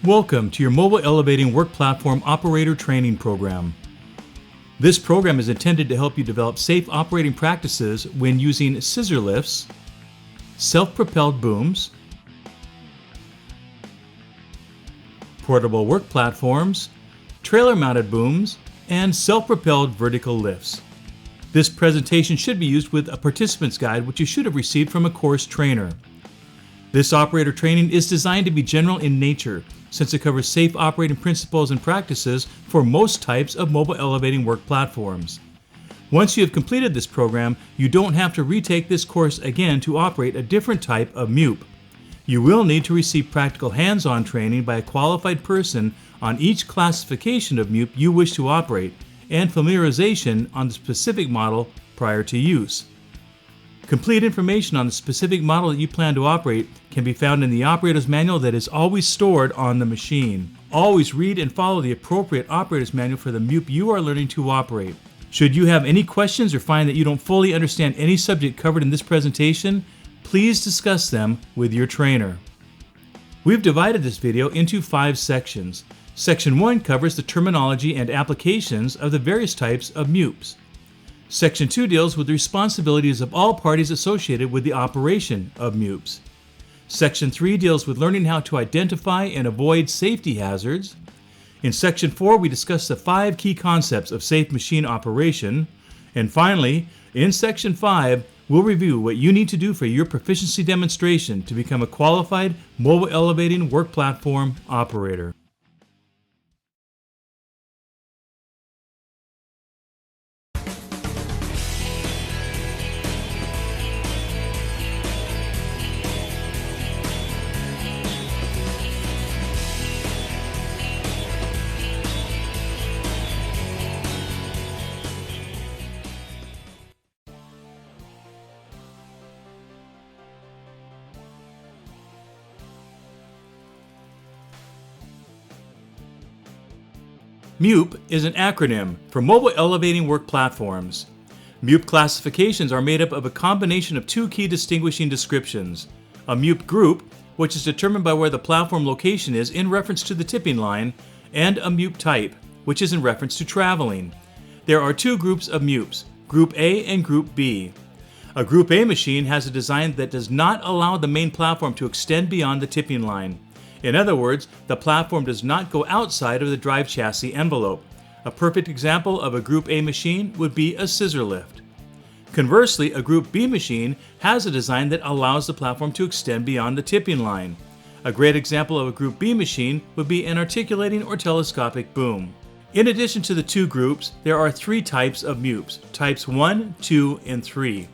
Welcome to your Mobile Elevating Work Platform Operator Training Program. This program is intended to help you develop safe operating practices when using scissor lifts, self-propelled booms, portable work platforms, trailer-mounted booms, and self-propelled vertical lifts. This presentation should be used with a participant's guide, which you should have received from a course trainer. This operator training is designed to be general in nature, since it covers safe operating principles and practices for most types of mobile elevating work platforms. Once you have completed this program, you don't have to retake this course again to operate a different type of MEWP. You will need to receive practical hands-on training by a qualified person on each classification of MEWP you wish to operate, and familiarization on the specific model prior to use. Complete information on the specific model that you plan to operate can be found in the operator's manual that is always stored on the machine. Always read and follow the appropriate operator's manual for the MEWP you are learning to operate. Should you have any questions or find that you don't fully understand any subject covered in this presentation, please discuss them with your trainer. We've divided this video into 5 sections. Section 1 covers the terminology and applications of the various types of MEWPs. Section 2 deals with the responsibilities of all parties associated with the operation of MEWPs. Section 3 deals with learning how to identify and avoid safety hazards. In Section 4, we discuss the 5 key concepts of safe machine operation. And finally, in Section 5, we'll review what you need to do for your proficiency demonstration to become a qualified mobile elevating work platform operator. MEWP is an acronym for Mobile Elevating Work Platforms. MEWP classifications are made up of a combination of 2 key distinguishing descriptions: a MEWP group, which is determined by where the platform location is in reference to the tipping line, and a MEWP type, which is in reference to traveling. There are 2 groups of MEWPs, Group A and Group B. A Group A machine has a design that does not allow the main platform to extend beyond the tipping line. In other words, the platform does not go outside of the drive chassis envelope. A perfect example of a Group A machine would be a scissor lift. Conversely, a Group B machine has a design that allows the platform to extend beyond the tipping line. A great example of a Group B machine would be an articulating or telescopic boom. In addition to the 2 groups, there are 3 types of MEWPs, types 1, 2, and 3.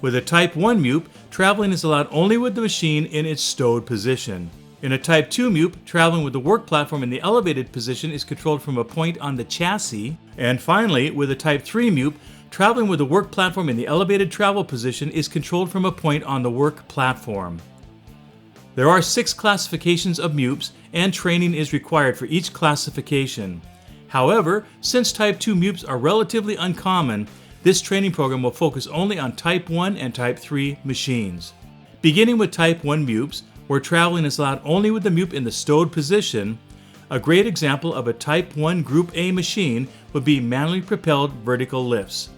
With a type 1 MEWP, traveling is allowed only with the machine in its stowed position. In a Type 2 MEWP, traveling with the work platform in the elevated position is controlled from a point on the chassis. And finally, with a Type 3 MEWP, traveling with the work platform in the elevated travel position is controlled from a point on the work platform. There are 6 classifications of MEWPs, and training is required for each classification. However, since Type 2 MEWPs are relatively uncommon, this training program will focus only on Type 1 and Type 3 machines. Beginning with Type 1 MEWPs, where traveling is allowed only with the MEWP in the stowed position, a great example of a Type 1 Group A machine would be manually propelled vertical lifts.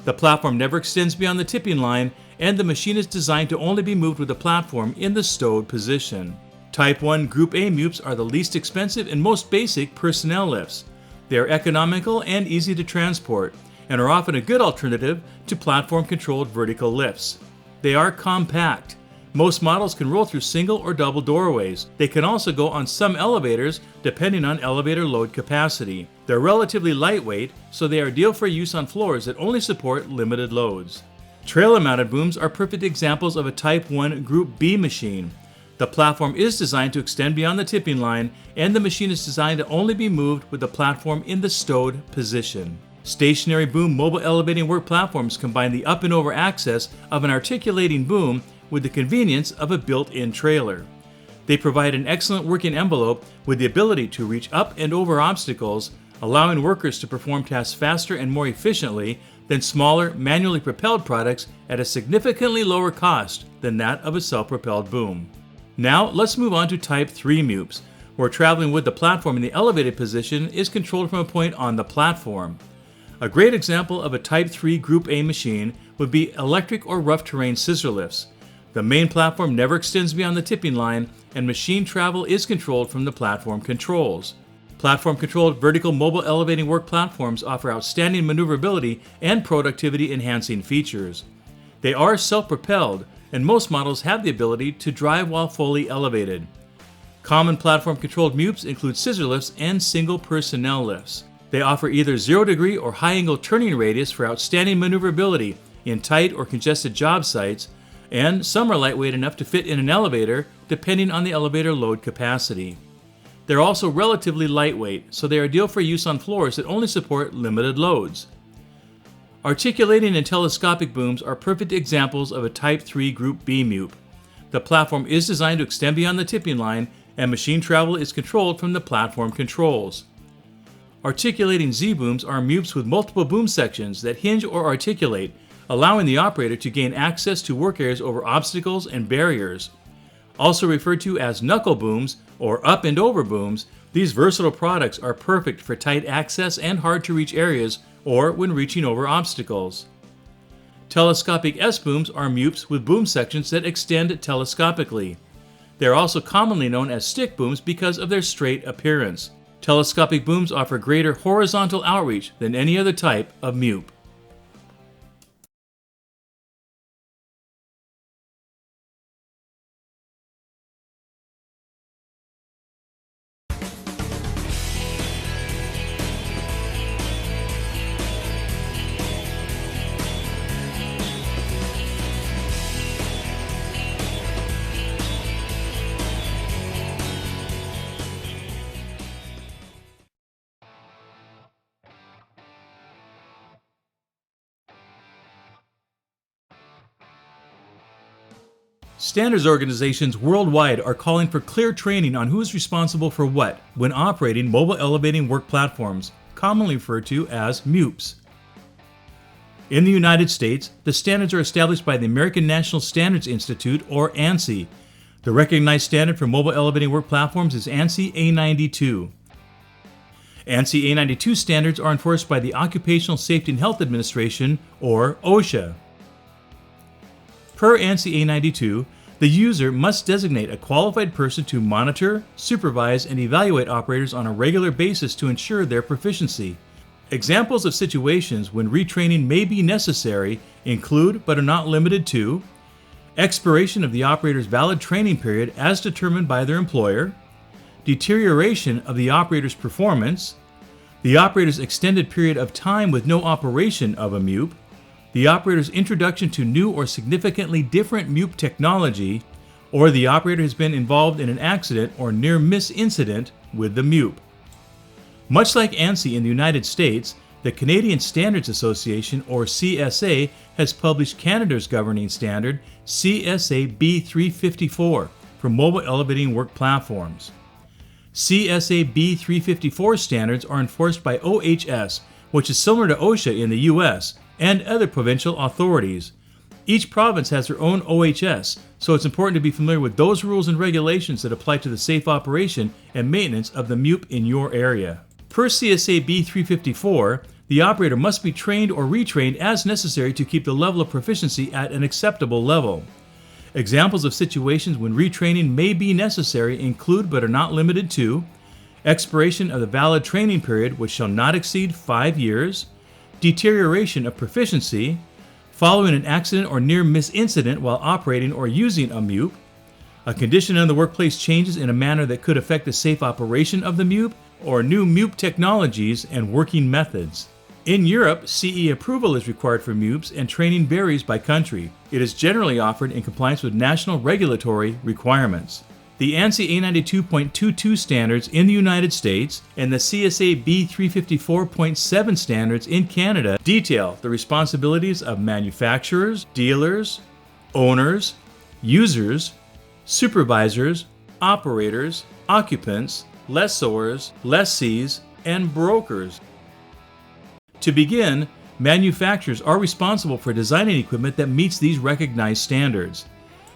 The platform never extends beyond the tipping line, and the machine is designed to only be moved with the platform in the stowed position. Type 1 Group A MEWPs are the least expensive and most basic personnel lifts. They are economical and easy to transport, and are often a good alternative to platform-controlled vertical lifts. They are compact. Most models can roll through single or double doorways. They can also go on some elevators, depending on elevator load capacity. They're relatively lightweight, so they are ideal for use on floors that only support limited loads. Trailer-mounted booms are perfect examples of a Type 1 Group B machine. The platform is designed to extend beyond the tipping line, and the machine is designed to only be moved with the platform in the stowed position. Stationary boom mobile elevating work platforms combine the up and over access of an articulating boom with the convenience of a built-in trailer. They provide an excellent working envelope with the ability to reach up and over obstacles, allowing workers to perform tasks faster and more efficiently than smaller, manually propelled products at a significantly lower cost than that of a self-propelled boom. Now, let's move on to Type 3 MEWPs, where traveling with the platform in the elevated position is controlled from a point on the platform. A great example of a Type 3 Group A machine would be electric or rough terrain scissor lifts. The main platform never extends beyond the tipping line, and machine travel is controlled from the platform controls. Platform-controlled vertical mobile elevating work platforms offer outstanding maneuverability and productivity-enhancing features. They are self-propelled, and most models have the ability to drive while fully elevated. Common platform-controlled MEWPs include scissor lifts and single personnel lifts. They offer either 0-degree or high-angle turning radius for outstanding maneuverability in tight or congested job sites, and some are lightweight enough to fit in an elevator depending on the elevator load capacity. They're also relatively lightweight, so they are ideal for use on floors that only support limited loads. Articulating and telescopic booms are perfect examples of a Type 3 Group B MEWP. The platform is designed to extend beyond the tipping line, and machine travel is controlled from the platform controls. Articulating Z-booms are MEWPs with multiple boom sections that hinge or articulate, allowing the operator to gain access to work areas over obstacles and barriers. Also referred to as knuckle booms or up and over booms, these versatile products are perfect for tight access and hard-to-reach areas or when reaching over obstacles. Telescopic S-booms are MEWPs with boom sections that extend telescopically. They are also commonly known as stick booms because of their straight appearance. Telescopic booms offer greater horizontal outreach than any other type of MEWP. Standards organizations worldwide are calling for clear training on who is responsible for what when operating mobile elevating work platforms, commonly referred to as MEWPs. In the United States, the standards are established by the American National Standards Institute, or ANSI. The recognized standard for mobile elevating work platforms is ANSI A92. ANSI A92 standards are enforced by the Occupational Safety and Health Administration, or OSHA. Per ANSI A92, the user must designate a qualified person to monitor, supervise, and evaluate operators on a regular basis to ensure their proficiency. Examples of situations when retraining may be necessary include, but are not limited to, expiration of the operator's valid training period as determined by their employer, deterioration of the operator's performance, the operator's extended period of time with no operation of a MEWP, the operator's introduction to new or significantly different MEWP technology, or the operator has been involved in an accident or near-miss incident with the MEWP. Much like ANSI in the United States, the Canadian Standards Association, or CSA, has published Canada's governing standard, CSA B354, for mobile elevating work platforms. CSA B354 standards are enforced by OHS, which is similar to OSHA in the US, and other provincial authorities. Each province has their own OHS, so it's important to be familiar with those rules and regulations that apply to the safe operation and maintenance of the MEWP in your area. Per CSA B354, the operator must be trained or retrained as necessary to keep the level of proficiency at an acceptable level. Examples of situations when retraining may be necessary include, but are not limited to, expiration of the valid training period, which shall not exceed 5 years, deterioration of proficiency, following an accident or near-miss incident while operating or using a MEWP, a condition in the workplace changes in a manner that could affect the safe operation of the MEWP, or new MEWP technologies and working methods. In Europe, CE approval is required for MEWPs and training varies by country. It is generally offered in compliance with national regulatory requirements. The ANSI A92.22 standards in the United States and the CSA B354.7 standards in Canada detail the responsibilities of manufacturers, dealers, owners, users, supervisors, operators, occupants, lessors, lessees, and brokers. To begin, manufacturers are responsible for designing equipment that meets these recognized standards.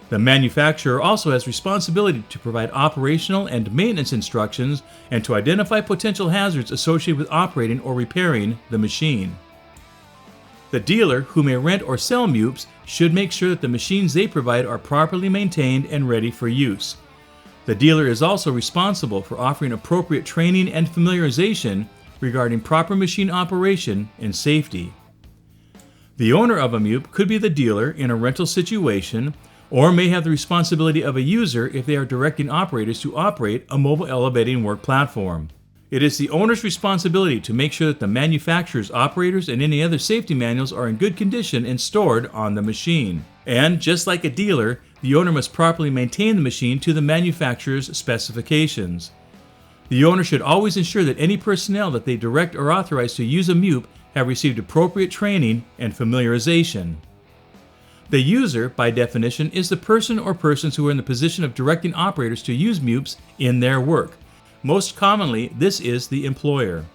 The manufacturer also has responsibility to provide operational and maintenance instructions and to identify potential hazards associated with operating or repairing the machine. The dealer, who may rent or sell MEWPs, should make sure that the machines they provide are properly maintained and ready for use. The dealer is also responsible for offering appropriate training and familiarization regarding proper machine operation and safety. The owner of a MEWP could be the dealer in a rental situation, or may have the responsibility of a user if they are directing operators to operate a mobile elevating work platform. It is the owner's responsibility to make sure that the manufacturer's operators and any other safety manuals are in good condition and stored on the machine. And just like a dealer, the owner must properly maintain the machine to the manufacturer's specifications. The owner should always ensure that any personnel that they direct or authorize to use a MEWP have received appropriate training and familiarization. The user, by definition, is the person or persons who are in the position of directing operators to use MEWPs in their work. Most commonly, this is the employer.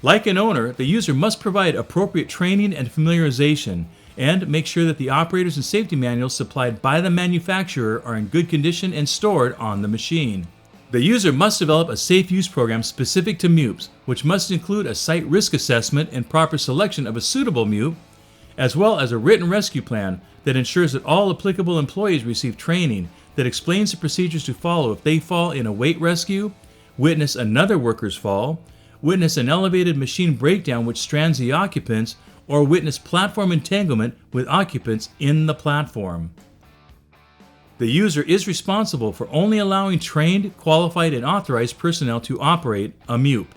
Like an owner, the user must provide appropriate training and familiarization and make sure that the operators and safety manuals supplied by the manufacturer are in good condition and stored on the machine. The user must develop a safe use program specific to MEWPs, which must include a site risk assessment and proper selection of a suitable MEWP, as well as a written rescue plan that ensures that all applicable employees receive training that explains the procedures to follow if they fall in a weight rescue, witness another worker's fall, witness an elevated machine breakdown which strands the occupants, or witness platform entanglement with occupants in the platform. The user is responsible for only allowing trained, qualified, and authorized personnel to operate a MEWP.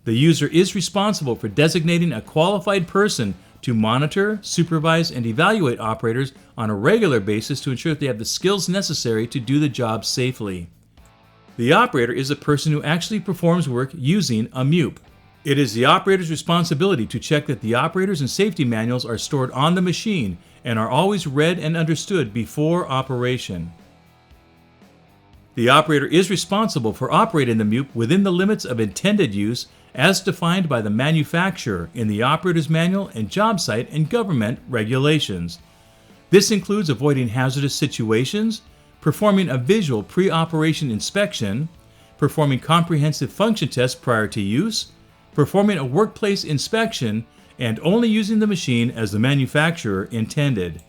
The user is responsible for designating a qualified person to monitor, supervise, and evaluate operators on a regular basis to ensure that they have the skills necessary to do the job safely. The operator is the person who actually performs work using a MEWP. It is the operator's responsibility to check that the operators and safety manuals are stored on the machine and are always read and understood before operation. The operator is responsible for operating the MEWP within the limits of intended use as defined by the manufacturer in the operator's manual and job site and government regulations. This includes avoiding hazardous situations, performing a visual pre-operation inspection, performing comprehensive function tests prior to use, performing a workplace inspection, and only using the machine as the manufacturer intended.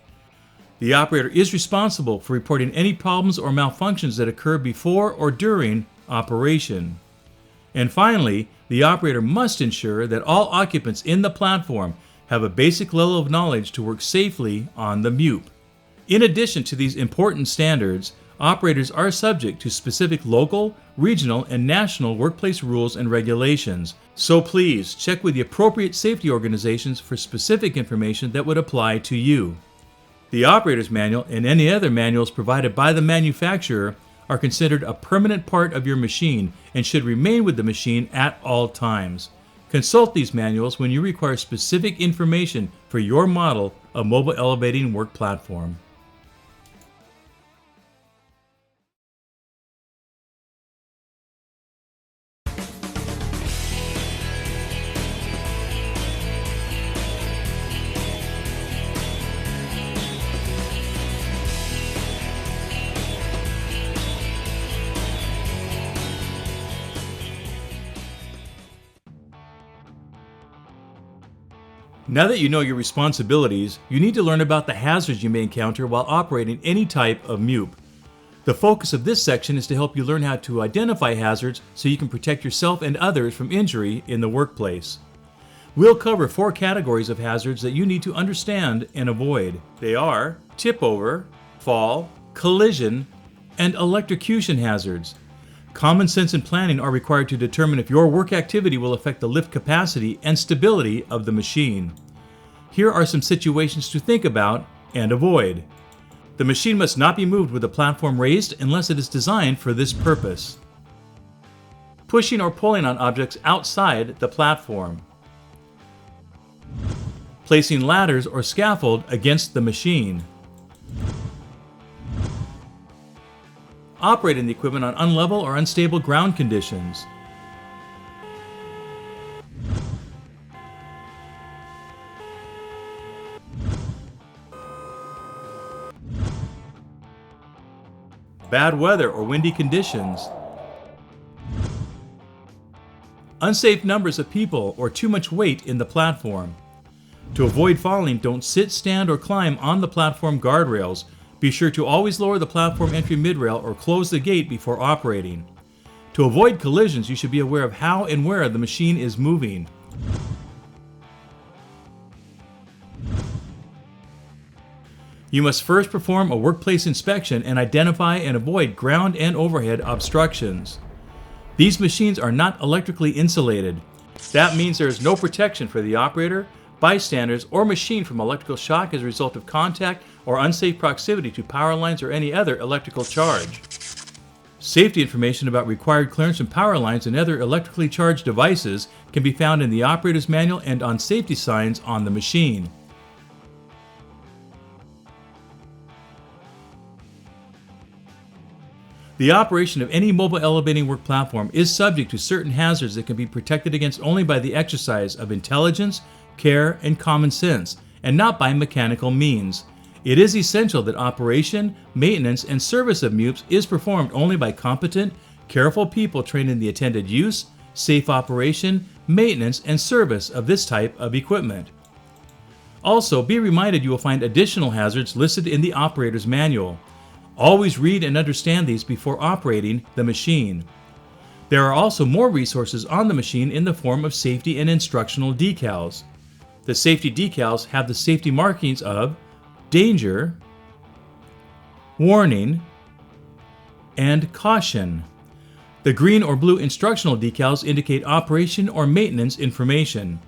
The operator is responsible for reporting any problems or malfunctions that occur before or during operation. And finally, the operator must ensure that all occupants in the platform have a basic level of knowledge to work safely on the MEWP. In addition to these important standards, operators are subject to specific local, regional, and national workplace rules and regulations, so please check with the appropriate safety organizations for specific information that would apply to you. The operator's manual and any other manuals provided by the manufacturer are considered a permanent part of your machine and should remain with the machine at all times. Consult these manuals when you require specific information for your model of mobile elevating work platform. Now that you know your responsibilities, you need to learn about the hazards you may encounter while operating any type of MEWP. The focus of this section is to help you learn how to identify hazards so you can protect yourself and others from injury in the workplace. We'll cover 4 categories of hazards that you need to understand and avoid. They are tip over, fall, collision, and electrocution hazards. Common sense and planning are required to determine if your work activity will affect the lift capacity and stability of the machine. Here are some situations to think about and avoid. The machine must not be moved with the platform raised unless it is designed for this purpose. Pushing or pulling on objects outside the platform. Placing ladders or scaffold against the machine. Operating the equipment on unlevel or unstable ground conditions. bad weather or windy conditions, unsafe numbers of people or too much weight in the platform. To avoid falling, don't sit, stand, or climb on the platform guardrails. Be sure to always lower the platform entry midrail or close the gate before operating. To avoid collisions, you should be aware of how and where the machine is moving. You must first perform a workplace inspection and identify and avoid ground and overhead obstructions. These machines are not electrically insulated. That means there is no protection for the operator, bystanders, or machine from electrical shock as a result of contact or unsafe proximity to power lines or any other electrical charge. Safety information about required clearance from power lines and other electrically charged devices can be found in the operator's manual and on safety signs on the machine. The operation of any mobile elevating work platform is subject to certain hazards that can be protected against only by the exercise of intelligence, care, and common sense, and not by mechanical means. It is essential that operation, maintenance, and service of MEWPs is performed only by competent, careful people trained in the intended use, safe operation, maintenance, and service of this type of equipment. Also, be reminded you will find additional hazards listed in the operator's manual. Always read and understand these before operating the machine. There are also more resources on the machine in the form of safety and instructional decals. The safety decals have the safety markings of danger, warning, and caution. The green or blue instructional decals indicate operation or maintenance information.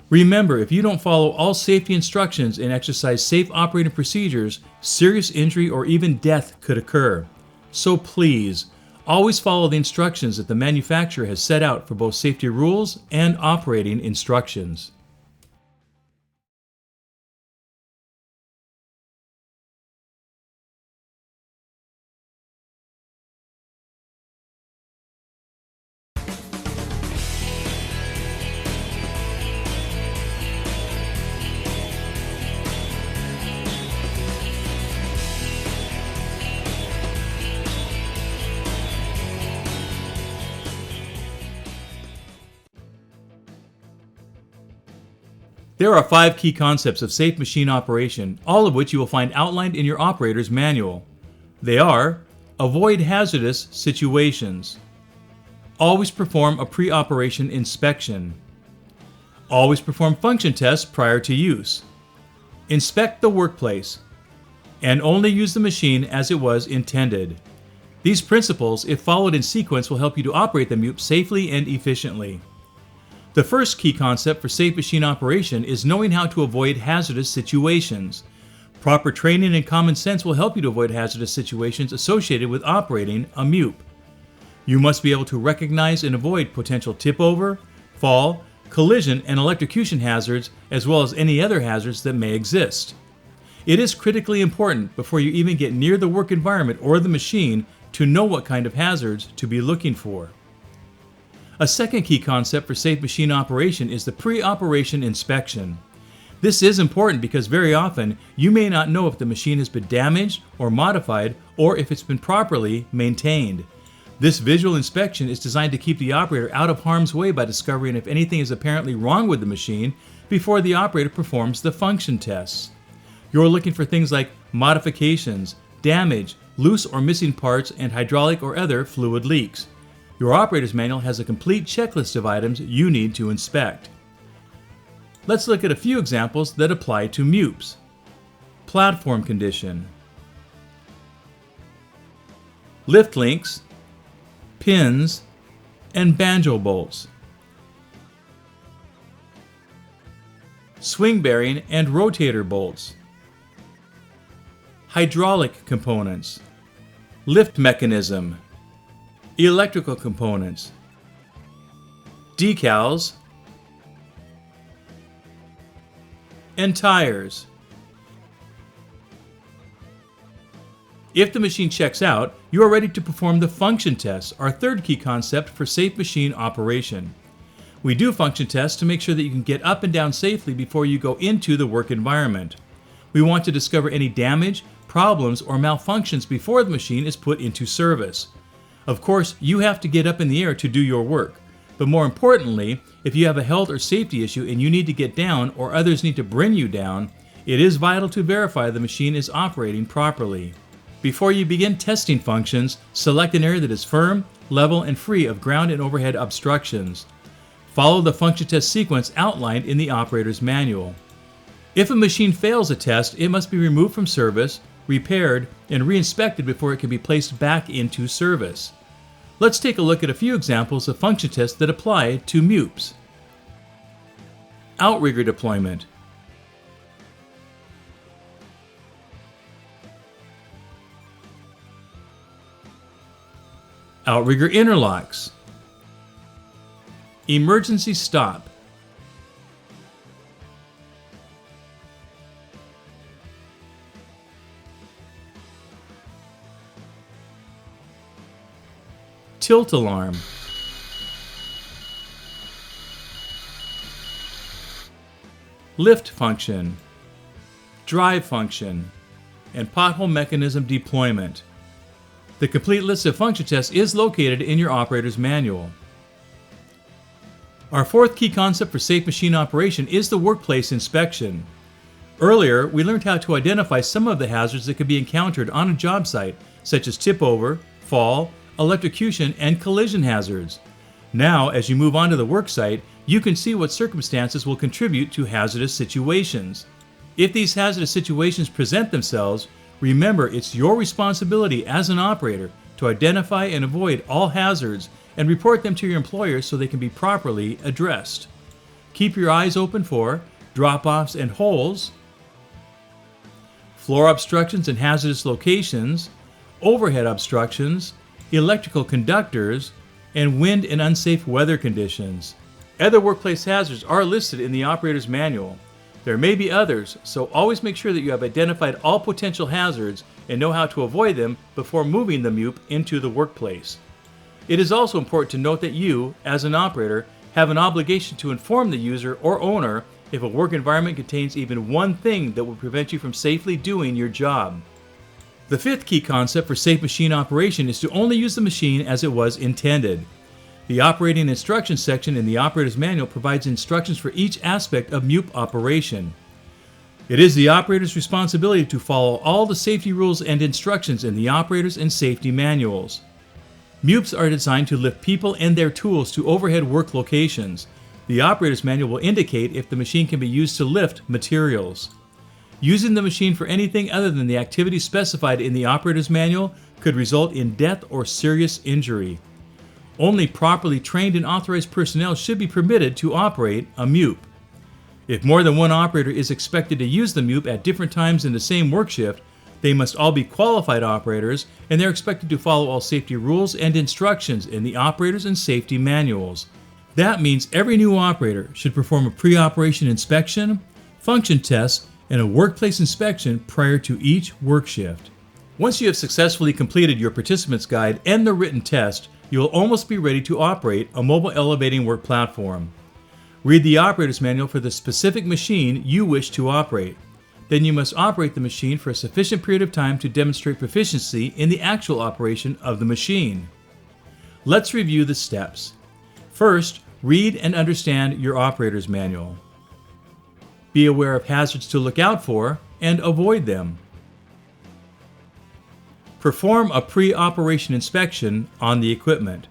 Remember, if you don't follow all safety instructions and exercise safe operating procedures, serious injury or even death could occur. So please, always follow the instructions that the manufacturer has set out for both safety rules and operating instructions. There are 5 key concepts of safe machine operation, all of which you will find outlined in your operator's manual. They are: avoid hazardous situations, always perform a pre-operation inspection, always perform function tests prior to use, inspect the workplace, and only use the machine as it was intended. These principles, if followed in sequence, will help you to operate the MEWP safely and efficiently. The first key concept for safe machine operation is knowing how to avoid hazardous situations. Proper training and common sense will help you to avoid hazardous situations associated with operating a MEWP. You must be able to recognize and avoid potential tip-over, fall, collision, and electrocution hazards, as well as any other hazards that may exist. It is critically important before you even get near the work environment or the machine to know what kind of hazards to be looking for. A second key concept for safe machine operation is the pre-operation inspection. This is important because very often you may not know if the machine has been damaged or modified or if it's been properly maintained. This visual inspection is designed to keep the operator out of harm's way by discovering if anything is apparently wrong with the machine before the operator performs the function tests. You're looking for things like modifications, damage, loose or missing parts, and hydraulic or other fluid leaks. Your operator's manual has a complete checklist of items you need to inspect. Let's look at a few examples that apply to MEWPs. Platform condition, lift links, pins, and banjo bolts, swing bearing and rotator bolts, hydraulic components, lift mechanism, electrical components, decals, and tires. If the machine checks out, you are ready to perform the function tests, our third key concept for safe machine operation. We do function tests to make sure that you can get up and down safely before you go into the work environment. We want to discover any damage, problems, or malfunctions before the machine is put into service. Of course, you have to get up in the air to do your work. But more importantly, if you have a health or safety issue and you need to get down or others need to bring you down, it is vital to verify the machine is operating properly. Before you begin testing functions, select an area that is firm, level, and free of ground and overhead obstructions. Follow the function test sequence outlined in the operator's manual. If a machine fails a test, it must be removed from service, repaired, and re-inspected before it can be placed back into service. Let's take a look at a few examples of function tests that apply to MEWPs. Outrigger deployment. Outrigger interlocks. Emergency stop. Tilt alarm. Lift function. Drive function. And pothole mechanism deployment. The complete list of function tests is located in your operator's manual. Our fourth key concept for safe machine operation is the workplace inspection. Earlier, we learned how to identify some of the hazards that could be encountered on a job site, such as tip over, fall, electrocution, and collision hazards. Now, as you move on to the work site, you can see what circumstances will contribute to hazardous situations. If these hazardous situations present themselves, remember it's your responsibility as an operator to identify and avoid all hazards and report them to your employer so they can be properly addressed. Keep your eyes open for drop-offs and holes, floor obstructions and hazardous locations, overhead obstructions, electrical conductors, and wind and unsafe weather conditions. Other workplace hazards are listed in the operator's manual. There may be others, so always make sure that you have identified all potential hazards and know how to avoid them before moving the MEWP into the workplace. It is also important to note that you, as an operator, have an obligation to inform the user or owner if a work environment contains even one thing that will prevent you from safely doing your job. The fifth key concept for safe machine operation is to only use the machine as it was intended. The operating instructions section in the operator's manual provides instructions for each aspect of MEWP operation. It is the operator's responsibility to follow all the safety rules and instructions in the operator's and safety manuals. MEWPs are designed to lift people and their tools to overhead work locations. The operator's manual will indicate if the machine can be used to lift materials. Using the machine for anything other than the activity specified in the operator's manual could result in death or serious injury. Only properly trained and authorized personnel should be permitted to operate a MEWP. If more than one operator is expected to use the MEWP at different times in the same work shift, they must all be qualified operators and they're expected to follow all safety rules and instructions in the operators and safety manuals. That means every new operator should perform a pre-operation inspection, function tests, and a workplace inspection prior to each work shift. Once you have successfully completed your participant's guide and the written test, you will almost be ready to operate a mobile elevating work platform. Read the operator's manual for the specific machine you wish to operate. Then you must operate the machine for a sufficient period of time to demonstrate proficiency in the actual operation of the machine. Let's review the steps. First, read and understand your operator's manual. Be aware of hazards to look out for and avoid them. Perform a pre-operation inspection on the equipment.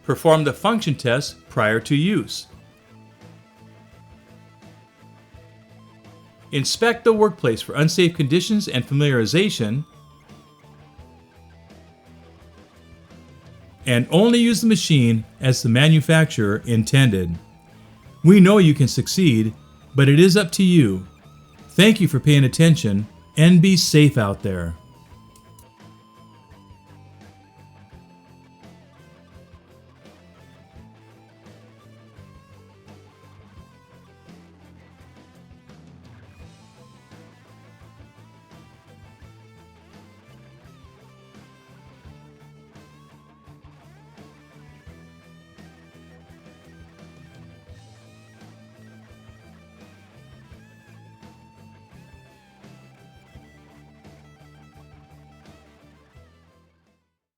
Perform the function tests prior to use. Inspect the workplace for unsafe conditions and familiarization. And only use the machine as the manufacturer intended. We know you can succeed, but it is up to you. Thank you for paying attention, and be safe out there.